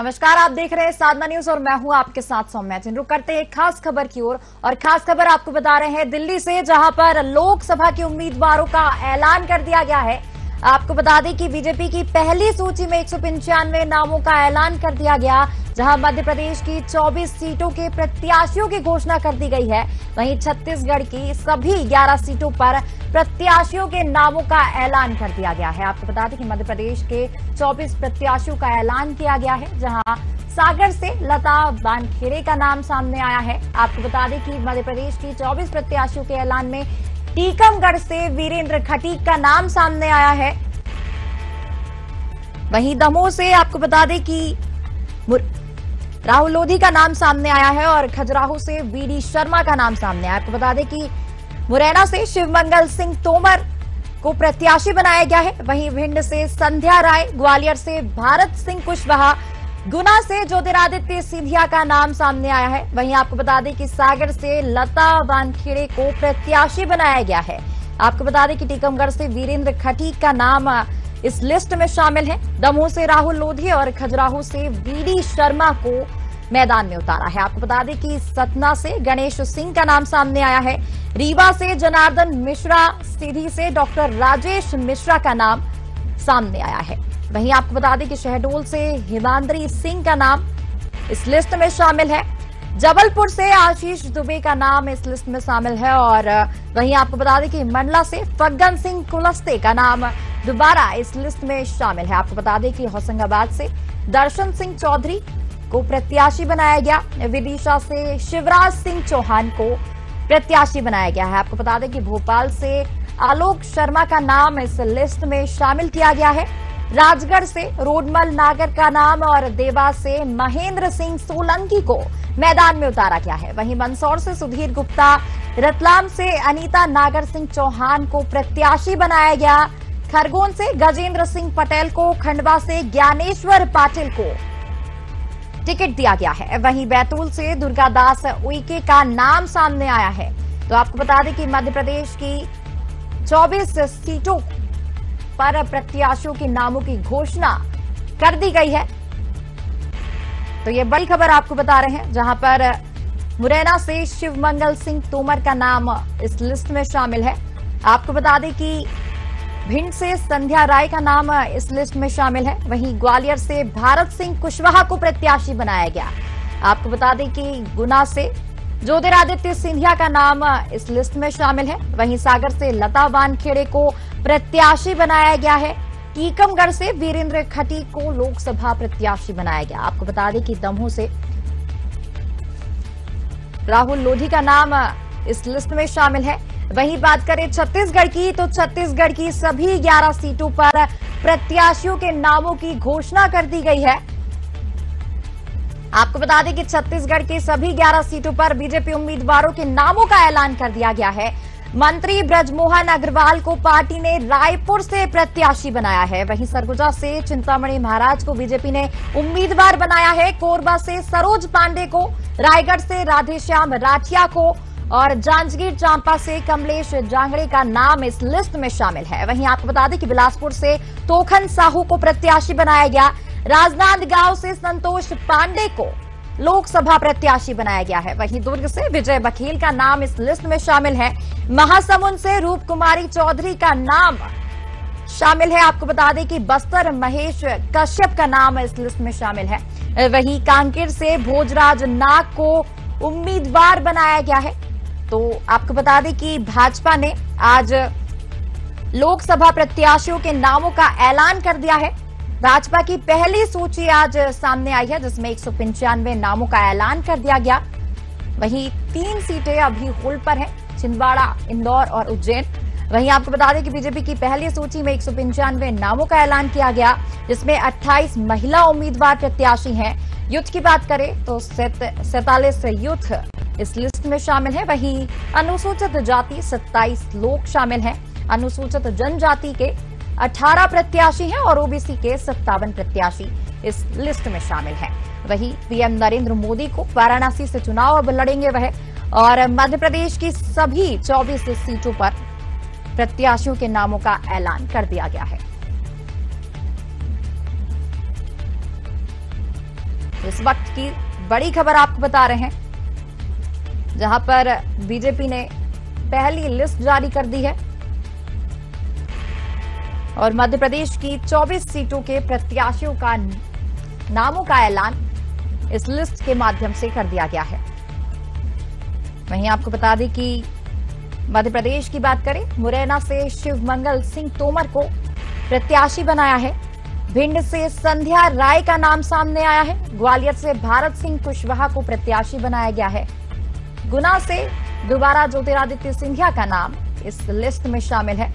नमस्कार, आप देख रहे हैं साधना न्यूज और मैं हूं आपके साथ सौम्या। रुक करते हैं खास खबर की ओर और खास खबर आपको बता रहे हैं दिल्ली से, जहां पर लोकसभा के उम्मीदवारों का ऐलान कर दिया गया है। आपको बता दें कि बीजेपी की पहली सूची में 195 नामों का ऐलान कर दिया गया, जहां मध्य प्रदेश की 24 सीटों के प्रत्याशियों की घोषणा कर दी गई है। वहीं छत्तीसगढ़ की सभी 11 सीटों पर प्रत्याशियों के नामों का ऐलान कर दिया गया है। आपको बता दें कि मध्य प्रदेश के 24 प्रत्याशियों का ऐलान किया गया है, जहां सागर से लता वानखेड़े का नाम सामने आया है। आपको बता दें कि मध्य प्रदेश की 24 प्रत्याशियों के ऐलान में टीकमगढ़ से वीरेंद्र खटीक का नाम सामने आया है। वहीं दमोह से आपको बता दें कि राहुल लोधी का नाम सामने आया है और खजुराहो से वीडी शर्मा का नाम सामने आया। आपको बता दें कि मुरैना से शिवमंगल सिंह तोमर को प्रत्याशी बनाया गया है। वहीं भिंड से संध्या राय, ग्वालियर से भारत सिंह कुशवाहा, गुना से ज्योतिरादित्य सिंधिया का नाम सामने आया है। वहीं आपको बता दें कि सागर से लता वानखेड़े को प्रत्याशी बनाया गया है। आपको बता दें कि टीकमगढ़ से वीरेंद्र खटीक का नाम इस लिस्ट में शामिल है। दमोह से राहुल लोधी और खजुराहो से वीडी शर्मा को मैदान में उतारा है। आपको बता दें कि सतना से गणेश सिंह का नाम सामने आया है। रीवा से जनार्दन मिश्रा, सीधी से डॉक्टर राजेश मिश्रा का नाम सामने आया है। वहीं आपको बता दें कि शहडोल से हिमांद्री सिंह का नाम इस लिस्ट में शामिल है। जबलपुर से आशीष दुबे का नाम इस लिस्ट में शामिल है और वहीं आपको बता दें कि मंडला से फग्गन सिंह कुलस्ते का नाम दोबारा इस लिस्ट में शामिल है। आपको बता दें कि होशंगाबाद से दर्शन सिंह चौधरी को प्रत्याशी बनाया गया। विदिशा से शिवराज सिंह चौहान को प्रत्याशी बनाया गया है। आपको बता दें कि भोपाल से आलोक शर्मा का नाम इस लिस्ट में शामिल किया गया है। राजगढ़ से रोडमल नागर का नाम और देवास से महेंद्र सिंह सोलंकी को मैदान में उतारा गया है। वहीं मंदसौर से सुधीर गुप्ता, रतलाम से अनीता नागर सिंह चौहान को प्रत्याशी बनाया गया। खरगोन से गजेंद्र सिंह पटेल को, खंडवा से ज्ञानेश्वर पाटिल को टिकट दिया गया है। वहीं बैतूल से दुर्गादास उइके का नाम सामने आया है। तो आपको बता दें कि मध्य प्रदेश की 24 सीटों पर प्रत्याशियों के नामों की घोषणा कर दी गई है। तो ये बड़ी खबर आपको बता रहे हैं, जहां पर मुरैना से शिवमंगल सिंह तोमर का नाम इस लिस्ट में शामिल है। आपको बता दें कि भिंड से संध्या राय का नाम इस लिस्ट में शामिल है। वहीं ग्वालियर से भारत सिंह कुशवाहा को प्रत्याशी बनाया गया। आपको बता दें कि गुना से ज्योतिरादित्य सिंधिया का नाम इस लिस्ट में शामिल है। वहीं सागर से लता वानखेड़े को प्रत्याशी बनाया गया है। टीकमगढ़ से वीरेंद्र खटीक को लोकसभा प्रत्याशी बनाया गया। आपको बता दें कि दमोह से राहुल लोधी का नाम इस लिस्ट में शामिल है। वहीं बात करें छत्तीसगढ़ की, तो छत्तीसगढ़ की सभी 11 सीटों पर प्रत्याशियों के नामों की घोषणा कर दी गई है। आपको बता दें कि छत्तीसगढ़ की सभी 11 सीटों पर बीजेपी उम्मीदवारों के नामों का ऐलान कर दिया गया है। मंत्री ब्रजमोहन अग्रवाल को पार्टी ने रायपुर से प्रत्याशी बनाया है। वहीं सरगुजा से चिंतामणि महाराज को बीजेपी ने उम्मीदवार बनाया है। कोरबा से सरोज पांडे को, रायगढ़ से राधेश्याम राठिया को और जांजगीर चांपा से कमलेश जांगड़े का नाम इस लिस्ट में शामिल है। वहीं आपको बता दें कि बिलासपुर से तोखन साहू को प्रत्याशी बनाया गया। राजनांदगांव से संतोष पांडे को लोकसभा प्रत्याशी बनाया गया है। वहीं दुर्ग से विजय बघेल का नाम इस लिस्ट में शामिल है। महासमुंद से रूप कुमारी चौधरी का नाम शामिल है। आपको बता दें कि बस्तर महेश कश्यप का नाम इस लिस्ट में शामिल है। वहीं कांकेर से भोजराज नाग को उम्मीदवार बनाया गया है। तो आपको बता दें कि भाजपा ने आज लोकसभा प्रत्याशियों के नामों का ऐलान कर दिया है। भाजपा की पहली सूची आज सामने आई है, जिसमें 195 नामों का ऐलान कर दिया गया। वहीं 3 सीटें अभी होल्ड पर हैं, छिंदवाड़ा, इंदौर और उज्जैन। वहीं आपको बता दें कि बीजेपी की पहली सूची में 195 नामों का ऐलान किया गया, जिसमें 28 महिला उम्मीदवार प्रत्याशी हैं। यूथ की बात करें तो 47 यूथ इस लिस्ट में शामिल है। वहीं अनुसूचित जाति 27 लोग शामिल हैं। अनुसूचित जनजाति के 18 प्रत्याशी हैं और ओबीसी के 57 प्रत्याशी इस लिस्ट में शामिल हैं। वहीं पीएम नरेंद्र मोदी को वाराणसी से चुनाव अब लड़ेंगे वह, और मध्य प्रदेश की सभी 24 सीटों पर प्रत्याशियों के नामों का ऐलान कर दिया गया है। इस वक्त की बड़ी खबर आपको बता रहे हैं, जहां पर बीजेपी ने पहली लिस्ट जारी कर दी है और मध्य प्रदेश की 24 सीटों के प्रत्याशियों का नामों का ऐलान इस लिस्ट के माध्यम से कर दिया गया है। वहीं आपको बता दें कि मध्य प्रदेश की बात करें, मुरैना से शिवमंगल सिंह तोमर को प्रत्याशी बनाया है। भिंड से संध्या राय का नाम सामने आया है। ग्वालियर से भारत सिंह कुशवाहा को प्रत्याशी बनाया गया है। गुना से दोबारा ज्योतिरादित्य सिंधिया का नाम इस लिस्ट में शामिल है।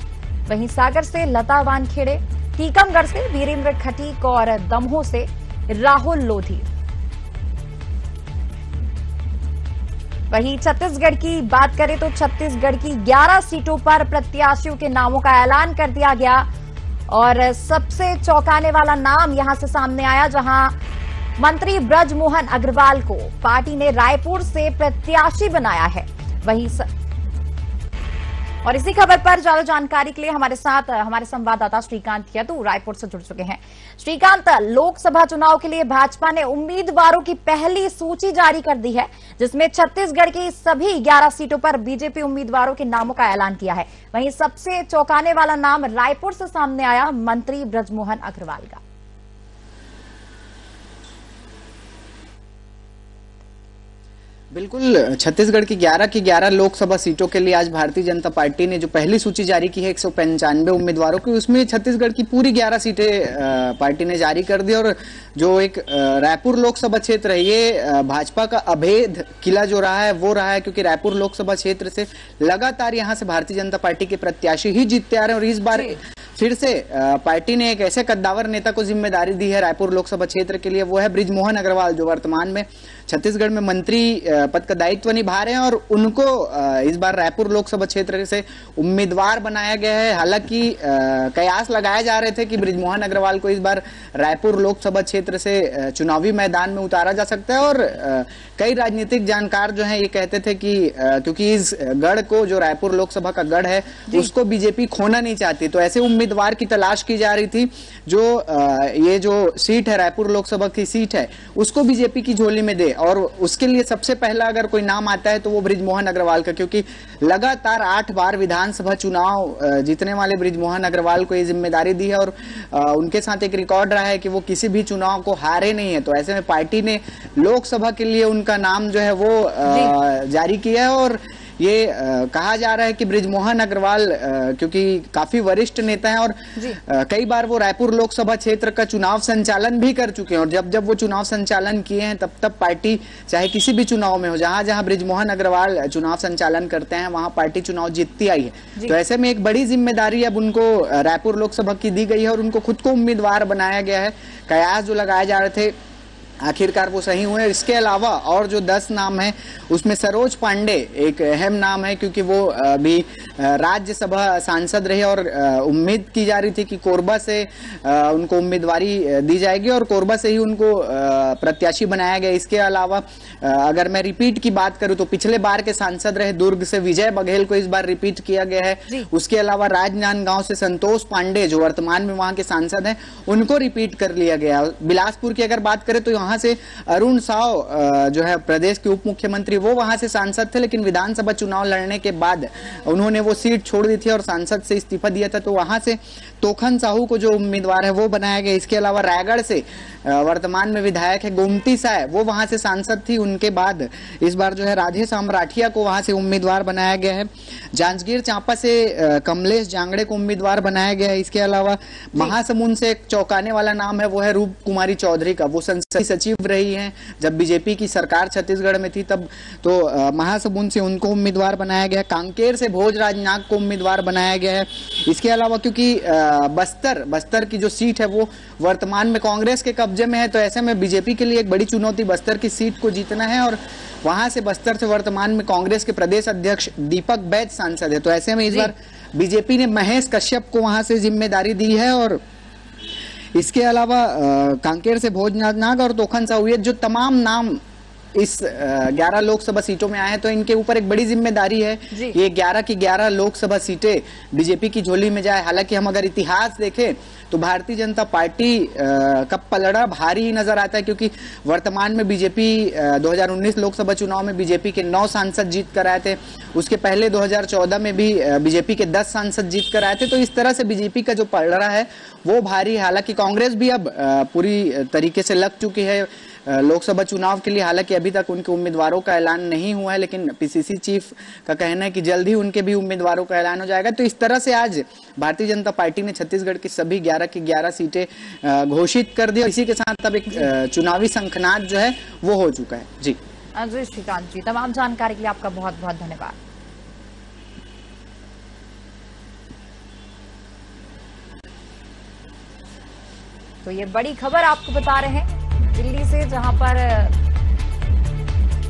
वहीं सागर से लता वानखेड़े, टीकमगढ़ से वीरेंद्र खटीक और दमोह से राहुल लोधी। वहीं छत्तीसगढ़ की बात करें तो छत्तीसगढ़ की 11 सीटों पर प्रत्याशियों के नामों का ऐलान कर दिया गया और सबसे चौंकाने वाला नाम यहां से सामने आया, जहां मंत्री ब्रजमोहन अग्रवाल को पार्टी ने रायपुर से प्रत्याशी बनाया है। वहीं और इसी खबर पर ज्यादा जानकारी के लिए हमारे साथ हमारे संवाददाता श्रीकांत यदू रायपुर से जुड़ चुके हैं। श्रीकांत, लोकसभा चुनाव के लिए भाजपा ने उम्मीदवारों की पहली सूची जारी कर दी है, जिसमें छत्तीसगढ़ की सभी 11 सीटों पर बीजेपी उम्मीदवारों के नामों का ऐलान किया है। वहीं सबसे चौंकाने वाला नाम रायपुर से सामने आया, मंत्री ब्रजमोहन अग्रवाल का। बिल्कुल, छत्तीसगढ़ की 11 की 11 लोकसभा सीटों के लिए आज भारतीय जनता पार्टी ने जो पहली सूची जारी की है 195 उम्मीदवारों की, उसमें छत्तीसगढ़ की पूरी 11 सीटें पार्टी ने जारी कर दी। और जो एक रायपुर लोकसभा क्षेत्र है, ये भाजपा का अभेद किला जो रहा है वो रहा है, क्योंकि रायपुर लोकसभा क्षेत्र से लगातार यहां से भारतीय जनता पार्टी के प्रत्याशी ही जीतते आ रहे हैं। और इस बार फिर से पार्टी ने एक ऐसे कद्दावर नेता को जिम्मेदारी दी है रायपुर लोकसभा क्षेत्र के लिए, वो है बृजमोहन अग्रवाल, जो वर्तमान में छत्तीसगढ़ में मंत्री पद का दायित्व निभा रहे हैं और उनको इस बार रायपुर लोकसभा क्षेत्र से उम्मीदवार बनाया गया है। हालांकि कयास लगाए जा रहे थे कि बृजमोहन अग्रवाल को इस बार रायपुर लोकसभा क्षेत्र से चुनावी मैदान में उतारा जा सकता है। और कई राजनीतिक जानकार जो हैं ये कहते थे कि क्योंकि इस गढ़ को, जो रायपुर लोकसभा का गढ़ है, उसको बीजेपी खोना नहीं चाहती, तो ऐसे उम्मीदवार की तलाश की जा रही थी जो ये जो सीट है, रायपुर लोकसभा की सीट है, उसको बीजेपी की झोली में दे। और उसके लिए सबसे पहला अगर कोई नाम आता है तो वो बृजमोहन अग्रवाल का, क्योंकि लगातार 8 बार विधानसभा चुनाव जीतने वाले बृजमोहन अग्रवाल को ये जिम्मेदारी दी है और उनके साथ एक रिकॉर्ड रहा है कि वो किसी भी चुनाव को हारे नहीं है। तो ऐसे में पार्टी ने लोकसभा के लिए उनका नाम जो है वो जारी किया है। और ये कहा जा रहा है कि बृजमोहन अग्रवाल क्योंकि काफी वरिष्ठ नेता हैं और कई बार वो रायपुर लोकसभा क्षेत्र का चुनाव संचालन भी कर चुके हैं, और जब जब वो चुनाव संचालन किए हैं तब तब पार्टी, चाहे किसी भी चुनाव में हो, जहां जहां बृजमोहन अग्रवाल चुनाव संचालन करते हैं वहां पार्टी चुनाव जीतती आई है। तो ऐसे में एक बड़ी जिम्मेदारी अब उनको रायपुर लोकसभा की दी गई है और उनको खुद को उम्मीदवार बनाया गया है। कयास जो लगाए जा रहे थे आखिरकार वो सही हुए। इसके अलावा और जो 10 नाम है उसमें सरोज पांडे एक अहम नाम है, क्योंकि वो भी राज्यसभा सांसद रहे और उम्मीद की जा रही थी कि कोरबा से उनको उम्मीदवारी दी जाएगी और कोरबा से ही उनको प्रत्याशी बनाया गया। इसके अलावा अगर मैं रिपीट की बात करूं तो पिछले बार के सांसद रहे दुर्ग से विजय बघेल को इस बार रिपीट किया गया है। उसके अलावा राजनांदगांव से संतोष पांडे जो वर्तमान में वहां के सांसद हैं उनको रिपीट कर लिया गया। बिलासपुर की अगर बात करें तो वहां से अरुण साव जो है प्रदेश के उप मुख्यमंत्री, वो वहां से सांसद थे, लेकिन विधानसभा चुनाव लड़ने के बाद उन्होंने वो सीट छोड़ दी थी और सांसद से इस्तीफा दिया था, तो वहां से तोखन साहू को जो उम्मीदवार है वो बनाया गया। इसके अलावा रायगढ़ से वर्तमान में विधायक है गोमती साय, वो वहां से सांसद थी, उनके बाद इस बार जो है राधे श्याम राठिया को वहां से उम्मीदवार बनाया गया है। जांजगीर चांपा से कमलेश जांगड़े को उम्मीदवार बनाया गया है। इसके अलावा महासमुंद से एक चौंकाने वाला नाम है, वो है रूप कुमारी चौधरी का, वो संसदीय सचिव रही हैं जब बीजेपी की सरकार छत्तीसगढ़ में थी तब, तो महासमुंद से उनको उम्मीदवार बनाया गया है। कांकेर से भोजराज नाग को उम्मीदवार बनाया गया है। इसके अलावा क्योंकि बस्तर की जो सीट है वो वर्तमान में कांग्रेस के कब्जे में है, तो ऐसे में बीजेपी के लिए एक बड़ी चुनौती बस्तर की सीट को जीतना है और वहां से बस्तर से वर्तमान में कांग्रेस के प्रदेश अध्यक्ष दीपक बैज सांसद है। तो ऐसे में इस बार बीजेपी ने महेश कश्यप को वहां से जिम्मेदारी दी है। और इसके अलावा कांकेर से भोजनाथ नाग और तोखन साहू, ये जो तमाम नाम इस 11 लोकसभा सीटों में आए हैं तो इनके ऊपर एक बड़ी जिम्मेदारी है। ये 11 की 11 लोकसभा सीटें बीजेपी की झोली में जाए। हालांकि हम अगर इतिहास देखें तो भारतीय जनता पार्टी का पलड़ा भारी नजर आता है, क्योंकि वर्तमान में बीजेपी 2019 लोकसभा चुनाव में बीजेपी के 9 सांसद जीत कर आए थे। उसके पहले 2014 में भी बीजेपी के 10 सांसद जीत कर आए थे। तो इस तरह से बीजेपी का जो पलड़ा है वो भारी है। हालांकि कांग्रेस भी अब पूरी तरीके से लग चुकी है लोकसभा चुनाव के लिए। हालांकि अभी तक उनके उम्मीदवारों का ऐलान नहीं हुआ है, लेकिन पीसीसी चीफ का कहना है कि जल्द ही उनके भी उम्मीदवारों का ऐलान हो जाएगा। तो इस तरह से आज भारतीय जनता पार्टी ने छत्तीसगढ़ की सभी 11 की 11 सीटें घोषित कर दी और इसी के साथ अब एक चुनावी शंखनाद जो है वो हो चुका है। जी जी श्रीकांत जी, तमाम जानकारी के लिए आपका बहुत बहुत धन्यवाद। तो ये बड़ी खबर आपको बता रहे हैं दिल्ली से, जहां पर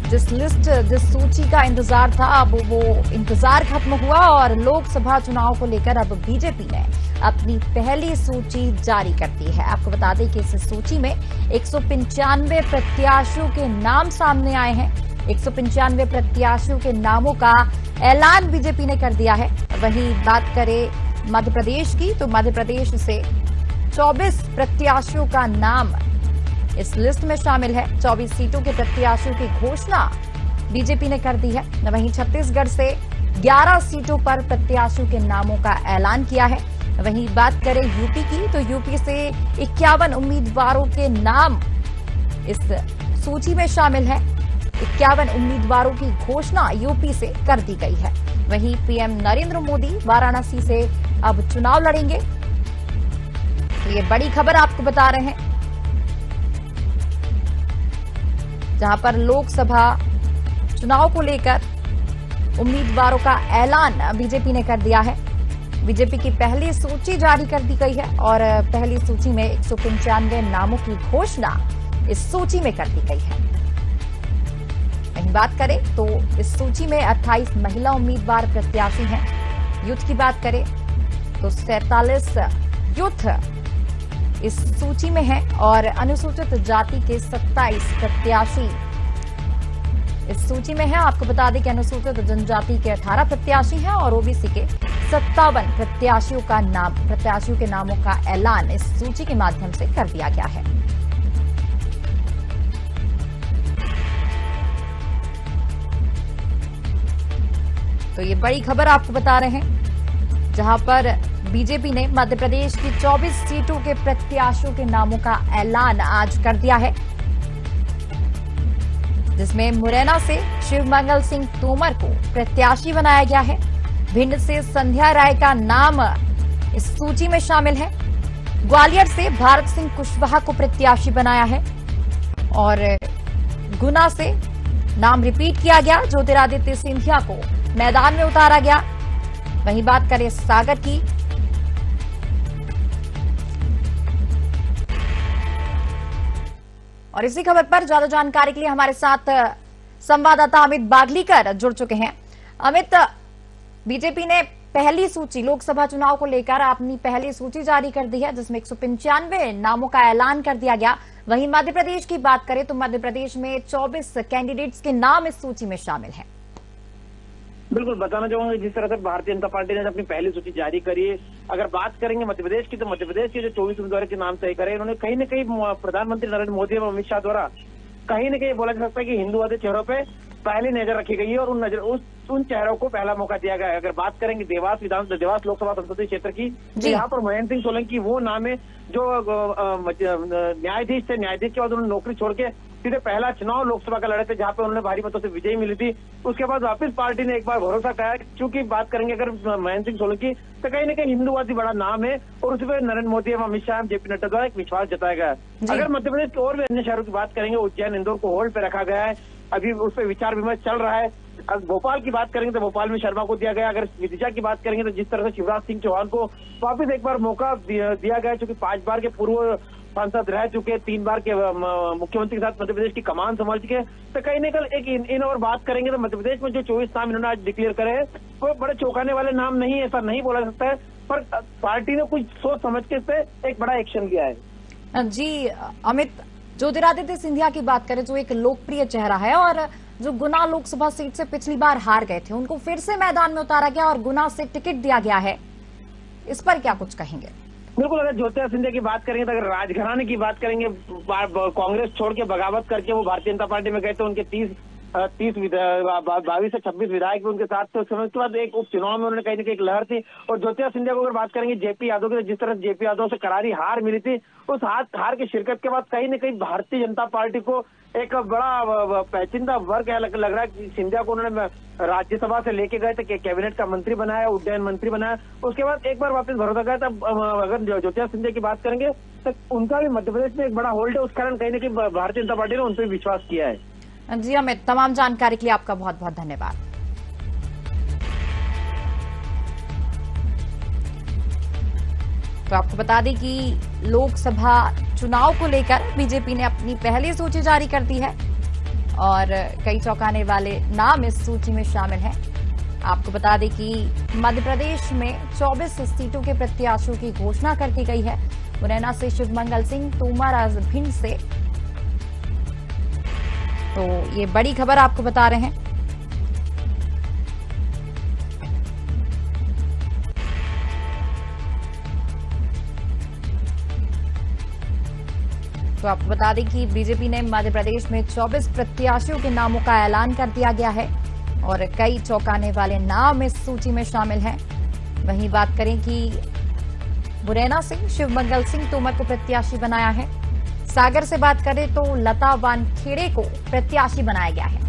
जिस सूची का इंतजार था अब वो इंतजार खत्म हुआ और लोकसभा चुनाव को लेकर अब बीजेपी ने अपनी पहली सूची जारी कर दी है। आपको बता दें कि इस सूची में 195 प्रत्याशियों के नाम सामने आए हैं। 195 प्रत्याशियों के नामों का ऐलान बीजेपी ने कर दिया है। वहीं बात करें मध्य प्रदेश की, तो मध्य प्रदेश से 24 प्रत्याशियों का नाम इस लिस्ट में शामिल है। 24 सीटों के प्रत्याशियों की घोषणा बीजेपी ने कर दी है। वहीं छत्तीसगढ़ से 11 सीटों पर प्रत्याशियों के नामों का ऐलान किया है। वहीं बात करें यूपी की, तो यूपी से 51 उम्मीदवारों के नाम इस सूची में शामिल है। 51 उम्मीदवारों की घोषणा यूपी से कर दी गई है। वहीं पीएम नरेंद्र मोदी वाराणसी से अब चुनाव लड़ेंगे। तो ये बड़ी खबर आपको बता रहे हैं, जहां पर लोकसभा चुनाव को लेकर उम्मीदवारों का ऐलान बीजेपी ने कर दिया है। बीजेपी की पहली सूची जारी कर दी गई है और पहली सूची में 195 नामों की घोषणा इस सूची में कर दी गई है। वहीं बात करें तो इस सूची में 28 महिला उम्मीदवार प्रत्याशी हैं। यूथ की बात करें तो 47 यूथ इस सूची में है और अनुसूचित जाति के 27 प्रत्याशी इस सूची में है। आपको बता दें कि अनुसूचित जनजाति के 18 प्रत्याशी हैं और ओबीसी के 57 प्रत्याशियों के नामों का ऐलान इस सूची के माध्यम से कर दिया गया है। तो ये बड़ी खबर आपको बता रहे हैं, जहां पर बीजेपी ने मध्य प्रदेश की 24 सीटों के प्रत्याशियों के नामों का ऐलान आज कर दिया है, जिसमें मुरैना से शिवमंगल सिंह तोमर को प्रत्याशी बनाया गया है। भिंड से संध्या राय का नाम इस सूची में शामिल है। ग्वालियर से भारत सिंह कुशवाहा को प्रत्याशी बनाया है और गुना से नाम रिपीट किया गया। ज्योतिरादित्य सिंधिया को मैदान में उतारा गया। वहीं बात करें सागर की, और इसी खबर पर ज्यादा जानकारी के लिए हमारे साथ संवाददाता अमित बागलीकर जुड़ चुके हैं। अमित, बीजेपी ने पहली सूची लोकसभा चुनाव को लेकर अपनी पहली सूची जारी कर दी है, जिसमें 195 नामों का ऐलान कर दिया गया। वहीं मध्य प्रदेश की बात करें तो मध्य प्रदेश में 24 कैंडिडेट्स के नाम इस सूची में शामिल हैं। बिल्कुल बताना चाहूंगा, जिस तरह से भारतीय जनता पार्टी ने अपनी पहली सूची जारी करी है, अगर बात करेंगे मध्य प्रदेश की, तो मध्य प्रदेश के जो 24 उम्मीदवारों के नाम तय करे, उन्होंने कहीं न कहीं प्रधानमंत्री नरेंद्र मोदी एवं अमित शाह द्वारा कहीं न कहीं बोला जा सकता है कि हिंदूवादी चेहरों पे पहली नजर रखी गई है और उन चेहरों को पहला मौका दिया गया है। अगर बात करेंगे देवास लोकसभा संसदीय क्षेत्र की, यहाँ पर महेंद्र सिंह सोलंकी वो नाम है जो न्यायाधीश थे। न्यायाधीश के बाद उन्होंने नौकरी छोड़ के सीधे पहला चुनाव लोकसभा का लड़े थे, जहाँ पे उन्होंने भारी मतों से विजयी मिली थी। उसके बाद वापिस पार्टी ने एक बार भरोसा किया, क्योंकि बात करेंगे अगर महेंद्र सिंह सोलंकी तो कहीं न कहीं हिंदूवादी बड़ा नाम है और उस पर नरेंद्र मोदी एवं अमित शाह जेपी नड्डा द्वारा एक विश्वास जताया गया है। अगर मध्य प्रदेश के और भी अन्य शहरों की बात करेंगे, उज्जैन इंदौर को होल्ड पे रखा गया है, अभी उस पर विचार विमर्श चल रहा है। अगर भोपाल की बात करेंगे तो भोपाल में शर्मा को दिया गया। अगर विदिशा की बात करेंगे तो जिस तरह से शिवराज सिंह चौहान को वापिस एक बार मौका दिया गया, चूंकि 5 बार के पूर्व सांसद रह चुके, 3 बार के मुख्यमंत्री के साथ मध्य प्रदेश की कमान संभाल चुके, तो कहीं न कहीं एक इन और बात करेंगे तो मध्य प्रदेश में जो 24 नाम इन्होंने आज डिक्लेयर करे हैं वो बड़े चौंकाने वाले नाम नहीं, ऐसा नहीं बोला सकता है, पर पार्टी ने कुछ सोच समझ के इस पे एक बड़ा एक्शन किया है। जी अमित, ज्योतिरादित्य सिंधिया की बात करें, जो एक लोकप्रिय चेहरा है और जो गुना लोकसभा सीट से पिछली बार हार गए थे, उनको फिर से मैदान में उतारा गया और गुना से टिकट दिया गया है, इस पर क्या कुछ कहेंगे? बिल्कुल, अगर ज्योतिरादित्य सिंधिया की बात करेंगे तो अगर राजघराने की बात करेंगे, कांग्रेस छोड़ के बगावत करके वो भारतीय जनता पार्टी में गए थे। उनके 22 से 26 विधायक भी उनके साथ थे। उस समय के बाद एक उपचुनाव में उन्होंने कहीं ना कहीं एक लहर थी। और ज्योतिरादित्य सिंधिया को अगर बात करेंगे जेपी यादव की, तो जिस तरह जेपी यादव से करारी हार मिली थी, उस हार की शिरकत के बाद कहीं ना कहीं भारतीय जनता पार्टी को एक बड़ा पेचीदा वर्ग लग रहा है कि सिंधिया को उन्होंने राज्यसभा से लेके गए थे, कैबिनेट का मंत्री बनाया, उड्डयन मंत्री बनाया। उसके बाद एक बार वापस भरोसा गया था। अगर ज्योतिरादित्य सिंधिया की बात करेंगे तो उनका भी मध्य प्रदेश में एक बड़ा होल्ड है, उस कारण कहीं ना कहीं भारतीय जनता पार्टी ने उन पर विश्वास किया है। जी अमित, तमाम जानकारी के लिए आपका बहुत बहुत धन्यवाद। तो आपको बता दें कि लोकसभा चुनाव को लेकर बीजेपी ने अपनी पहली सूची जारी कर दी है और कई चौंकाने वाले नाम इस सूची में शामिल हैं। आपको बता दें कि मध्य प्रदेश में 24 सीटों के प्रत्याशियों की घोषणा कर दी गई है। मुरैना से शिवमंगल सिंह तोमर, आज भिंड से। तो ये बड़ी खबर आपको बता रहे हैं। तो आपको बता दें कि बीजेपी ने मध्य प्रदेश में 24 प्रत्याशियों के नामों का ऐलान कर दिया गया है और कई चौंकाने वाले नाम इस सूची में शामिल हैं। वहीं बात करें कि मुरैना से शिवमंगल सिंह तोमर को प्रत्याशी बनाया है। सागर से बात करें तो लता वानखेड़े को प्रत्याशी बनाया गया है।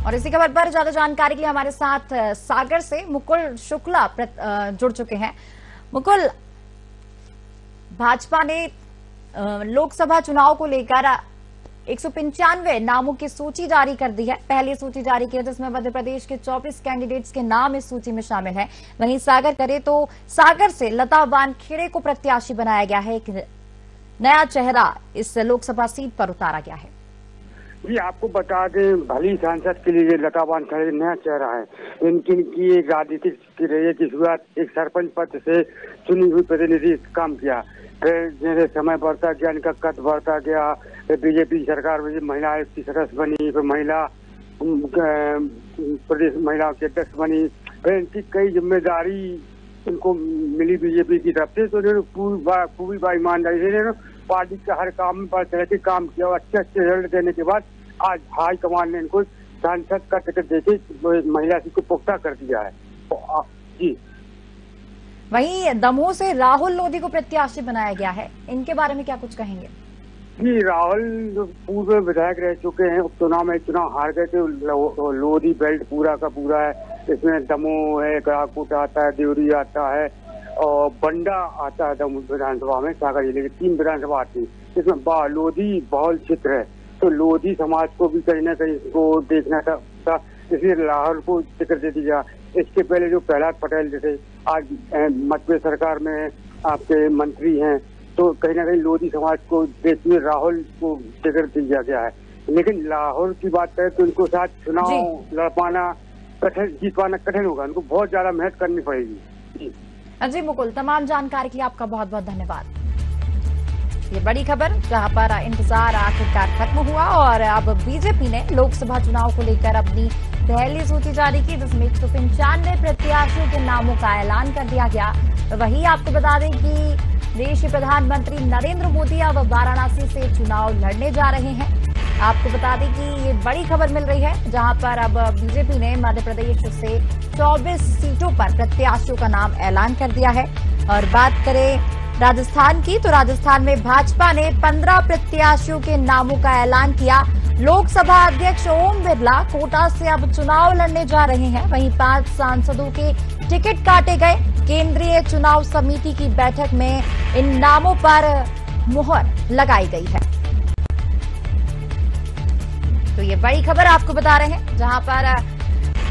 और इसी खबर पर ज्यादा जानकारी के लिए हमारे साथ सागर से मुकुल शुक्ला जुड़ चुके हैं। मुकुल, भाजपा ने लोकसभा चुनाव को लेकर 195 नामों की सूची जारी कर दी है। पहली सूची जारी की है जिसमें मध्य प्रदेश के 24 कैंडिडेट्स के नाम इस सूची में शामिल हैं। वहीं सागर करें तो सागर से लता वानखेड़े को प्रत्याशी बनाया गया है। एक नया चेहरा इस लोकसभा सीट पर उतारा गया है। जी, आपको बता दें, भली सांसद के लिए लता वानखेड़े नया चेहरा है। इनकी एक राजनीतिक रही है कि शुरुआत एक सरपंच पद से चुनी हुई प्रतिनिधि काम किया, फिर जैसे समय बढ़ता गया इनका कद बढ़ता गया, फिर बीजेपी सरकार में महिला आयोग की सदस्य बनी, फिर महिला प्रदेश महिला की अध्यक्ष बनी, फिर इनकी कई जिम्मेदारी इनको मिली बीजेपी की तरफ से। तो इन्होंने पूरी ईमानदारी से पार्टी के हर काम में बढ़ चढ़ के काम किया और अच्छे रिजल्ट देने के बाद आज हाईकमान ने इनको सांसद का टिकट देके महिला सीट को पुख्ता कर दिया है। जी, वहीं दमोह से राहुल लोधी को प्रत्याशी बनाया गया है, इनके बारे में क्या कुछ कहेंगे? जी, राहुल पूर्व विधायक रह चुके हैं, उपचुनाव में चुनाव हार गए थे। लोधी बेल्ट पूरा का पूरा है, इसमें दमोह है, गड़ाकोट आता है, देवरी आता है और बंडा आता है। दमोह विधानसभा में सागर जिले की 3 विधानसभा आती है, इसमें लोधी बहुल क्षेत्र है, तो लोधी समाज को भी कहीं ना कहीं इसको देखना था, इसलिए राहुल को टिकट दे दिया। इसके पहले जो प्रहलाद पटेल जैसे आज मध्य प्रदेश सरकार में आपके मंत्री हैं, तो कहीं ना कहीं लोधी समाज को देखते हुए राहुल को टिकट दिया गया है। लेकिन राहुल की बात करें तो इनको साथ चुनाव लड़ पाना कठिन, जीत पाना कठिन होगा, इनको बहुत ज्यादा मेहनत करनी पड़ेगी। जी मुकुल, तमाम जानकारी के लिए आपका बहुत बहुत धन्यवाद। ये बड़ी खबर जहां पर इंतजार आखिरकार खत्म हुआ और अब बीजेपी ने लोकसभा चुनाव को लेकर अपनी पहली सूची जारी की, जिसमें 195 प्रत्याशियों के नामों का ऐलान कर दिया गया। वहीं आपको बता दें कि देश के प्रधानमंत्री नरेंद्र मोदी अब वाराणसी से चुनाव लड़ने जा रहे हैं। आपको बता दें कि ये बड़ी खबर मिल रही है, जहां पर अब बीजेपी ने मध्य प्रदेश से 24 सीटों पर प्रत्याशियों का नाम ऐलान कर दिया है। और बात करें राजस्थान की, तो राजस्थान में भाजपा ने 15 प्रत्याशियों के नामों का ऐलान किया। लोकसभा अध्यक्ष ओम बिरला कोटा से अब चुनाव लड़ने जा रहे हैं। वहीं 5 सांसदों के टिकट काटे गए। केंद्रीय चुनाव समिति की बैठक में इन नामों पर मुहर लगाई गई है। तो ये बड़ी खबर आपको बता रहे हैं, जहां पर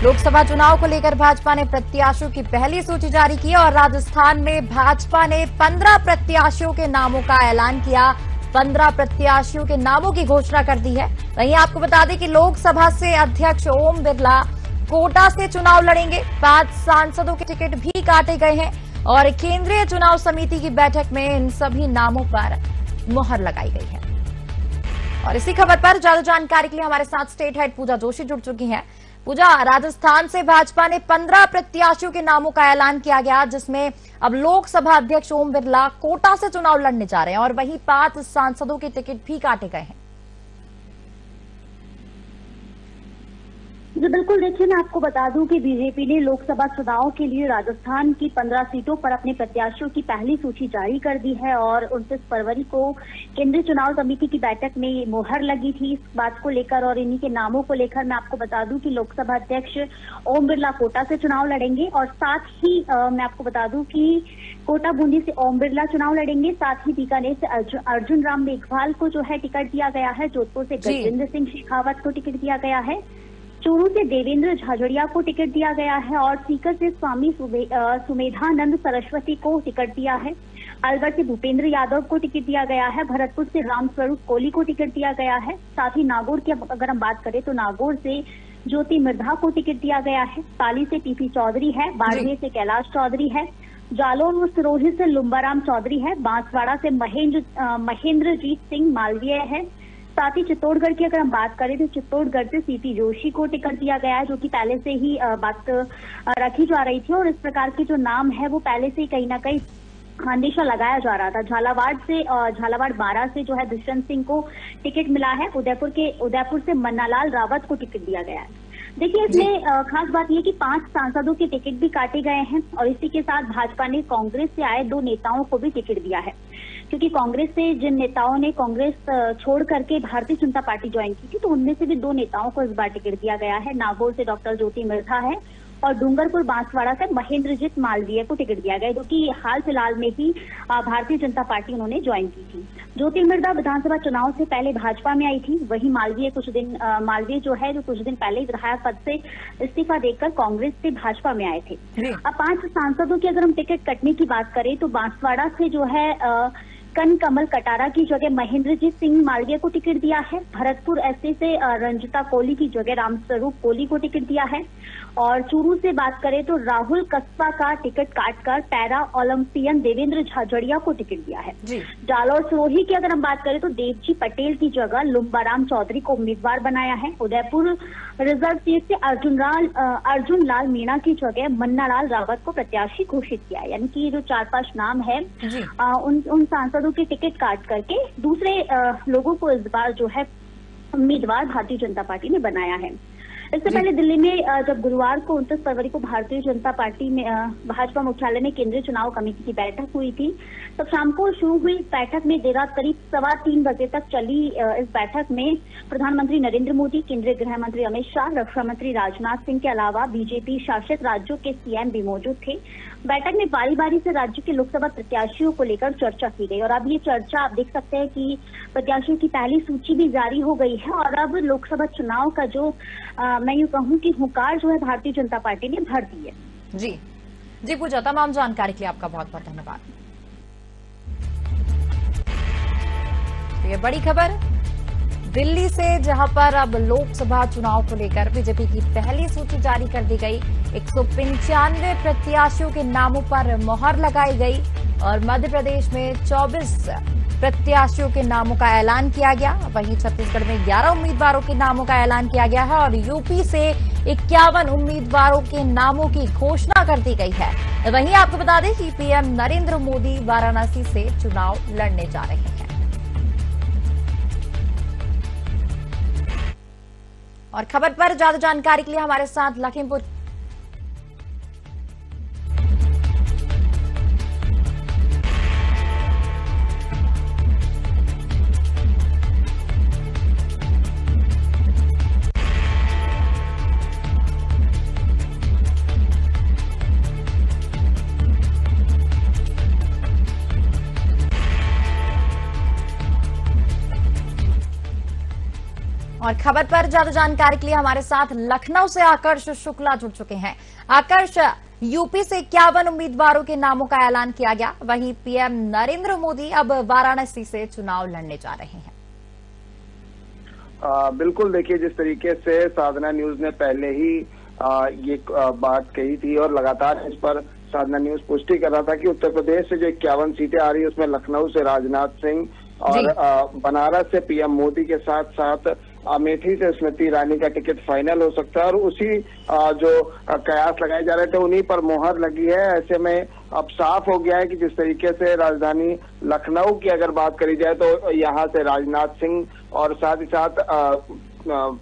लोकसभा चुनाव को लेकर भाजपा ने प्रत्याशियों की पहली सूची जारी की और राजस्थान में भाजपा ने 15 प्रत्याशियों के नामों का ऐलान किया। 15 प्रत्याशियों के नामों की घोषणा कर दी है। वहीं आपको बता दें कि लोकसभा से अध्यक्ष ओम बिरला कोटा से चुनाव लड़ेंगे। 5 सांसदों के टिकट भी काटे गए हैं और केंद्रीय चुनाव समिति की बैठक में इन सभी नामों पर मुहर लगाई गई है। और इसी खबर पर ज्यादा जानकारी के लिए हमारे साथ स्टेट हेड पूजा जोशी जुड़ चुकी हैं। पूजा, राजस्थान से भाजपा ने 15 प्रत्याशियों के नामों का ऐलान किया गया, जिसमें अब लोकसभा अध्यक्ष ओम बिरला कोटा से चुनाव लड़ने जा रहे हैं और वहीं 5 सांसदों के टिकट भी काटे गए हैं। जी बिल्कुल, देखिए मैं आपको बता दूं कि बीजेपी ने लोकसभा चुनाव के लिए राजस्थान की 15 सीटों पर अपने प्रत्याशियों की पहली सूची जारी कर दी है और 29 फरवरी को केंद्रीय चुनाव समिति की बैठक में मुहर लगी थी इस बात को लेकर। और इन्हीं के नामों को लेकर मैं आपको बता दूं कि लोकसभा अध्यक्ष ओम बिरला कोटा से चुनाव लड़ेंगे और साथ ही मैं आपको बता दूं कि कोटा बूंदी से ओम बिरला चुनाव लड़ेंगे। साथ ही बीकानेर से अर्जुन राम मेघवाल को जो है टिकट दिया गया है। जोधपुर से गजेंद्र सिंह शेखावत को टिकट दिया गया है। चूरू से देवेंद्र झाझड़िया को टिकट दिया गया है और सीकर से स्वामी सुमेधानंद सरस्वती को टिकट दिया है। अलवर से भूपेंद्र यादव को टिकट दिया गया है। भरतपुर से रामस्वरूप कोहली को टिकट दिया गया है। साथ ही नागौर की अगर हम बात करें तो नागौर से ज्योति मिर्धा को टिकट दिया गया है। पाली से टीपी चौधरी है। बाड़मेर से कैलाश चौधरी है। जालौन व सिरोही से लुम्बाराम चौधरी है। बांसवाड़ा से महेंद्रजीत सिंह मालवीय है। साथ ही चित्तौड़गढ़ की अगर हम बात करें तो चित्तौड़गढ़ से सीपी जोशी को टिकट दिया गया है, जो कि पहले से ही बात रखी जा रही थी और इस प्रकार के जो नाम है वो पहले से ही कहीं ना कहीं हमेशा लगाया जा रहा था। झालावाड़ 12 से जो है दुष्यंत सिंह को टिकट मिला है। उदयपुर से मन्नालाल रावत को टिकट दिया गया है। देखिए इसमें खास बात यह कि 5 सांसदों के टिकट भी काटे गए हैं और इसी के साथ भाजपा ने कांग्रेस से आए 2 नेताओं को भी टिकट दिया है, क्योंकि कांग्रेस से जिन नेताओं ने कांग्रेस छोड़ करके भारतीय जनता पार्टी ज्वाइन की थी तो उनमें से भी 2 नेताओं को इस बार टिकट दिया गया है। नागौर से डॉक्टर ज्योति मिर्धा है और डूंगरपुर बांसवाड़ा से महेंद्रजीत मालवीय को टिकट दिया गया, जो कि हाल फिलहाल में ही भारतीय जनता पार्टी उन्होंने ज्वाइन की थी। ज्योति मिर्धा विधानसभा चुनाव से पहले भाजपा में आई थी। वहीं मालवीय जो है जो कुछ दिन पहले विधायक पद से इस्तीफा देकर कांग्रेस से भाजपा में आए थे। अब 5 सांसदों की अगर हम टिकट कटने की बात करें तो बांसवाड़ा से जो है कनकमल कटारा की जगह महेंद्रजीत सिंह मालवीय को टिकट दिया है। भरतपुर एससी से रंजिता कोहली की जगह रामस्वरूप कोहली को टिकट दिया है और चूरू से बात करें तो राहुल कस्बा का टिकट काटकर पैरा ओलंपियन देवेंद्र झाझड़िया को टिकट दिया है। जालौर सिरोही की अगर हम बात करें तो देवजी पटेल की जगह लुम्बाराम चौधरी को उम्मीदवार बनाया है। उदयपुर रिजर्व सीट से अर्जुन लाल मीणा की जगह मन्नालाल रावत को प्रत्याशी घोषित किया है। यानी कि ये जो 4-5 नाम है उन सांसदों के टिकट काट करके दूसरे लोगों को इस बार जो है उम्मीदवार भारतीय जनता पार्टी ने बनाया है। इससे पहले दिल्ली में जब गुरुवार को 29 फरवरी को भारतीय जनता पार्टी में भाजपा मुख्यालय में केंद्रीय चुनाव कमेटी की बैठक हुई थी, तब शाम को शुरू हुई बैठक में देर रात करीब 3:15 बजे तक चली। इस बैठक में प्रधानमंत्री नरेंद्र मोदी, केंद्रीय गृह मंत्री अमित शाह, रक्षा मंत्री राजनाथ सिंह के अलावा बीजेपी शासित राज्यों के सीएम भी मौजूद थे। बैठक में बारी बारी से राज्य के लोकसभा प्रत्याशियों को लेकर चर्चा की गई और अब ये चर्चा आप देख सकते हैं कि प्रत्याशियों की पहली सूची भी जारी हो गई है और अब लोकसभा चुनाव का जो मैं यूं कहूं कि हुंकार जो है भारतीय जनता पार्टी ने भर दी है। जी पूजा, तमाम जानकारी के लिए आपका बहुत बहुत धन्यवाद। तो ये बड़ी खबर दिल्ली से, जहां पर अब लोकसभा चुनाव को लेकर बीजेपी की पहली सूची जारी कर दी गई। 195 प्रत्याशियों के नामों पर मुहर लगाई गई और मध्य प्रदेश में 24 प्रत्याशियों के नामों का ऐलान किया गया। वहीं छत्तीसगढ़ में 11 उम्मीदवारों के नामों का ऐलान किया गया है और यूपी से 51 उम्मीदवारों के नामों की घोषणा कर दी गई है। वहीं आपको बता दें कि पीएम नरेंद्र मोदी वाराणसी से चुनाव लड़ने जा रहे हैं। और खबर पर ज्यादा जानकारी के लिए हमारे साथ लखीमपुर और खबर पर ज्यादा जानकारी के लिए हमारे साथ लखनऊ से आकर्ष शुक्ला जुड़ चुके हैं। आकर्ष, यूपी से 51 उम्मीदवारों के नामों का ऐलान किया गया, वहीं पीएम नरेंद्र मोदी अब वाराणसी से चुनाव लड़ने जा रहे हैं। बिल्कुल, देखिए जिस तरीके से साधना न्यूज ने पहले ही ये बात कही थी और लगातार इस पर साधना न्यूज पुष्टि कर रहा था कि उत्तर प्रदेश से जो 51 सीटें आ रही है उसमें लखनऊ से राजनाथ सिंह और बनारस से पीएम मोदी के साथ साथ अमेठी से स्मृति ईरानी का टिकट फाइनल हो सकता है और उसी जो कयास लगाए जा रहे थे उन्हीं पर मोहर लगी है। ऐसे में अब साफ हो गया है कि जिस तरीके से राजधानी लखनऊ की अगर बात करी जाए तो यहाँ से राजनाथ सिंह और साथ ही साथ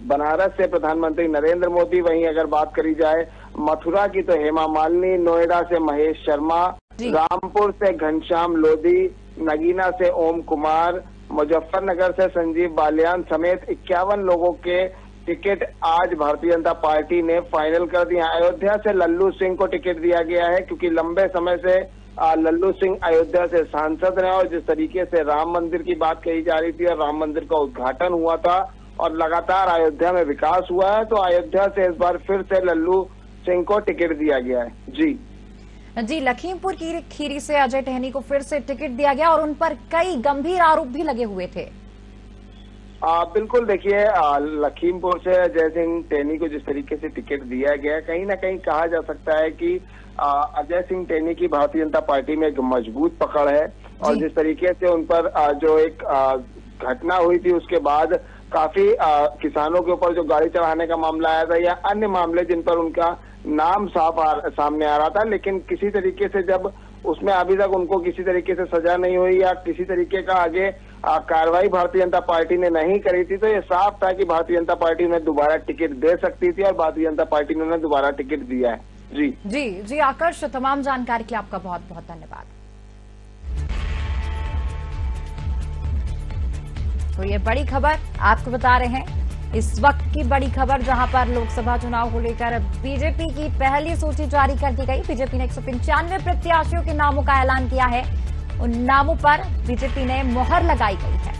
बनारस से प्रधानमंत्री नरेंद्र मोदी, वहीं अगर बात करी जाए मथुरा की तो हेमा मालिनी, नोएडा से महेश शर्मा, रामपुर से घनश्याम लोधी, नगीना से ओम कुमार, मुजफ्फरनगर से संजीव बालियान समेत 51 लोगों के टिकट आज भारतीय जनता पार्टी ने फाइनल कर दिया। अयोध्या से लल्लू सिंह को टिकट दिया गया है क्योंकि लंबे समय से लल्लू सिंह अयोध्या से सांसद रहे और जिस तरीके से राम मंदिर की बात कही जा रही थी और राम मंदिर का उद्घाटन हुआ था और लगातार अयोध्या में विकास हुआ है, तो अयोध्या से इस बार फिर से लल्लू सिंह को टिकट दिया गया है। जी, लखीमपुर की खीरी से अजय टहनी को फिर से टिकट दिया गया और उन पर कई गंभीर आरोप भी लगे हुए थे। बिल्कुल, देखिए लखीमपुर से अजय सिंह टहनी को जिस तरीके से टिकट दिया गया, कहीं ना कहीं कहा जा सकता है कि अजय सिंह टहनी की भारतीय जनता पार्टी में एक मजबूत पकड़ है और जिस तरीके से उन पर जो एक घटना हुई थी उसके बाद काफी किसानों के ऊपर जो गाड़ी चढ़ाने का मामला आया था या अन्य मामले जिन पर उनका नाम सामने आ रहा था, लेकिन किसी तरीके से जब उसमें अभी तक उनको किसी तरीके से सजा नहीं हुई या किसी तरीके का आगे कार्रवाई भारतीय जनता पार्टी ने नहीं करी थी, तो ये साफ था कि भारतीय जनता पार्टी उन्हें दोबारा टिकट दे सकती थी और भारतीय जनता पार्टी ने उन्हें दोबारा टिकट दिया है। जी आकर्ष, तमाम जानकारी के लिए आपका बहुत बहुत धन्यवाद। तो ये बड़ी खबर आपको बता रहे हैं, इस वक्त की बड़ी खबर जहां पर लोकसभा चुनाव को लेकर बीजेपी की पहली सूची जारी कर दी गई। बीजेपी ने 195 प्रत्याशियों के नामों का ऐलान किया है, उन नामों पर बीजेपी ने मोहर लगाई गई है।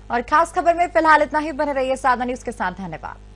और खास खबर में फिलहाल इतना ही। बने रहिए साधना न्यूज के साथ। धन्यवाद।